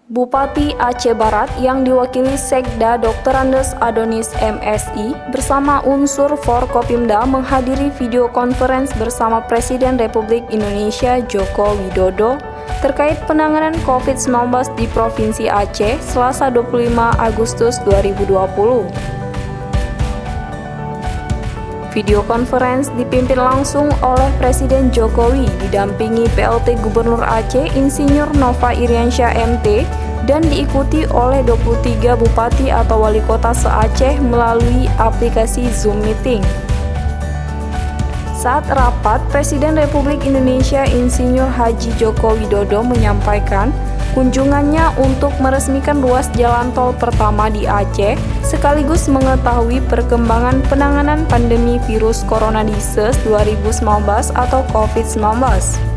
Bupati Aceh Barat yang diwakili Sekda Dr. Andes Adonis MSI bersama unsur Forkopimda menghadiri video conference bersama Presiden Republik Indonesia Joko Widodo terkait penanganan COVID-19 di Provinsi Aceh Selasa 25 Agustus 2020. Video conference dipimpin langsung oleh Presiden Jokowi didampingi PLT Gubernur Aceh Insinyur Nova Iriansyah MT dan diikuti oleh 23 bupati atau wali kota se-Aceh melalui aplikasi Zoom Meeting. Saat rapat, Presiden Republik Indonesia Insinyur Haji Joko Widodo menyampaikan kunjungannya untuk meresmikan ruas jalan tol pertama di Aceh, sekaligus mengetahui perkembangan penanganan pandemi virus corona di SES 2019 atau COVID-19.